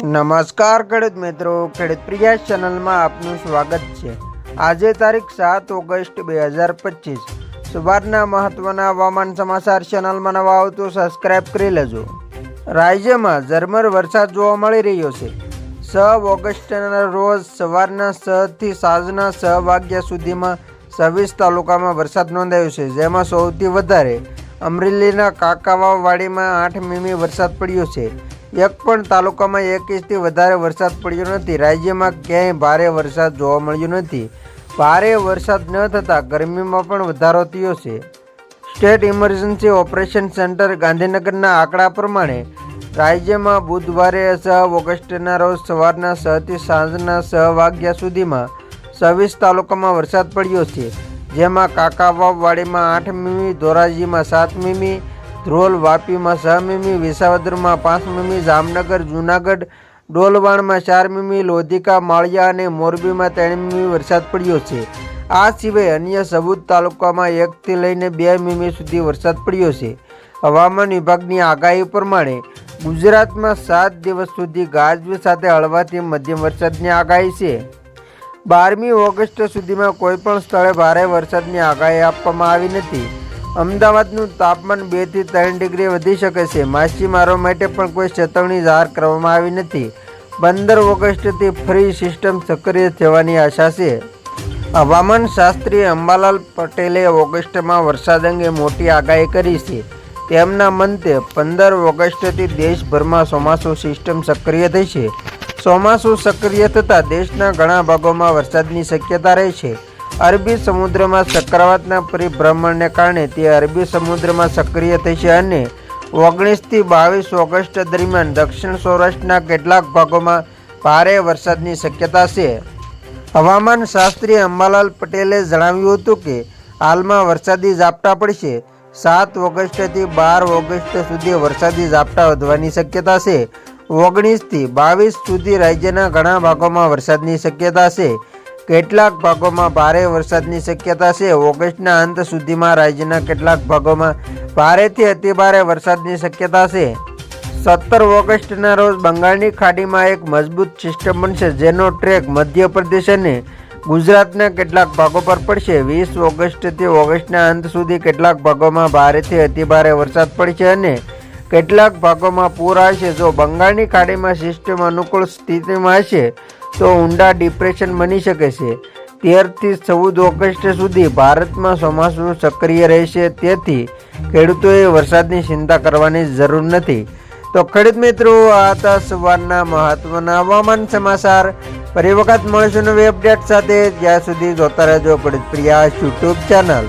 નમસ્કાર ખેડૂત મિત્રો, ખેડૂત પ્રિયા ચેનલમાં આપનું સ્વાગત છે। આજે તારીખ 7 ઓગસ્ટ 2025 સવારના મહત્વના હવામાન સમાચાર। ચેનલમાં નવા આવો તો સબસ્ક્રાઇબ કરી લેજો। રાજ્યમાં ઝરમર વરસાદ જોવા મળી રહ્યો છે। 6 ઓગસ્ટના રોજ સવારના 6 થી સાંજના 6 વાગ્યા સુધીમાં 26 તાલુકામાં વરસાદ નોંધાયો છે, જેમાં સૌથી વધારે અમરેલીના કાકાવાવવાડીમાં 8 મીમી વરસાદ પડ્યો છે। એક પણ તાલુકામાં 1 ઇંચથી વધારે વરસાદ પડ્યો નથી। રાજ્યમાં ક્યાંય ભારે વરસાદ જોવા મળ્યો નથી। ભારે વરસાદ ન થતાં ગરમીમાં પણ વધારો થયો છે। સ્ટેટ ઇમરજન્સી ઓપરેશન સેન્ટર ગાંધીનગરના આંકડા પ્રમાણે રાજ્યમાં બુધવારે 6 ઓગસ્ટના રોજ સવારના 6 થી સાંજના 6 વાગ્યા સુધીમાં 26 તાલુકામાં વરસાદ પડ્યો છે, જેમાં કાકાવાવવાડીમાં 8 મીમી, ધોરાજીમાં 7 મીમી, ધ્રોલ વાપીમાં 6 મીમી, વિસાવદરમાં 5 મીમી, જામનગર, જૂનાગઢ, ડોલવાણમાં 4 મીમી, લોધિકા, માળિયા અને મોરબીમાં 3 મીમી વરસાદ પડ્યો છે। આ સિવાય અન્ય 14 તાલુકામાં 1 થી લઈને 2 મીમી સુધી વરસાદ પડ્યો છે। હવામાન વિભાગની આગાહી પ્રમાણે ગુજરાતમાં 7 દિવસ સુધી ગાજવીજ સાથે હળવાથી મધ્યમ વરસાદની આગાહી છે। 12મી ઓગસ્ટ સુધીમાં કોઈપણ સ્થળે ભારે વરસાદની આગાહી આપવામાં આવી નથી। અમદાવાદનું તાપમાન 2 થી 3 ડિગ્રી વધી શકે છે। માછીમારો માટે પણ કોઈ ચેતવણી જાહેર કરવામાં આવી નથી। 15 ઓગસ્ટથી ફરી સિસ્ટમ સક્રિય થવાની આશા છે। હવામાન શાસ્ત્રી અંબાલાલ પટેલે ઓગસ્ટમાં વરસાદ અંગે મોટી આગાહી કરી છે। તેમના મતે 15 ઓગસ્ટથી દેશભરમાં ચોમાસું સિસ્ટમ સક્રિય થઈ છે। ચોમાસું સક્રિય થતાં દેશના ઘણા ભાગોમાં વરસાદની શક્યતા રહે છે। અરબી સમુદ્રમાં ચક્રવાતના પરિભ્રમણને કારણે તે અરબી સમુદ્રમાં સક્રિય થશે અને 19 થી 22 ઓગસ્ટ દરમિયાન દક્ષિણ સૌરાષ્ટ્રના કેટલાક ભાગોમાં ભારે વરસાદની શક્યતા છે। હવામાન શાસ્ત્રી અંબાલાલ પટેલે જણાવ્યું હતું કે હાલમાં વરસાદી ઝાપટા પડશે। 7 ઓગસ્ટથી 12 ઓગસ્ટ સુધી વરસાદી ઝાપટા વધવાની શક્યતા છે। 19 થી 22 સુધી રાજ્યના ઘણા ભાગોમાં વરસાદની શક્યતા છે। કેટલાક ભાગોમાં ભારે વરસાદની શક્યતા છે। ઓગસ્ટના અંત સુધીમાં રાજ્યના કેટલાક ભાગોમાં ભારેથી અતિભારે વરસાદની શક્યતા છે। 17 ઓગસ્ટના રોજ બંગાળની ખાડીમાં એક મજબૂત સિસ્ટમ બનશે, જેનો ટ્રેક મધ્યપ્રદેશ અને ગુજરાતના કેટલાક ભાગો પર પડશે। 20 ઓગસ્ટથી ઓગસ્ટના અંત સુધી કેટલાક ભાગોમાં ભારેથી અતિભારે વરસાદ પડશે અને કેટલાક ભાગોમાં પૂર આવશે। જો બંગાળની ખાડીમાં સિસ્ટમ અનુકૂળ સ્થિતિમાં હશે તો ઊંડા ડિપ્રેશન બની શકે છે। 13 થી 14 ઓગસ્ટ સુધી ભારતમાં ચોમાસું સક્રિય રહેશે, તેથી ખેડૂતોએ વરસાદની ચિંતા કરવાની જરૂર નથી। તો ખેડૂત મિત્રો, આ હતા સવારના મહત્વના હવામાન સમાચાર। ફરી વખત મળીશું નવી અપડેટ સાથે। જ્યાં સુધી જોતા રહેજો ખેડૂત પ્રિયા યુટ્યુબ ચેનલ।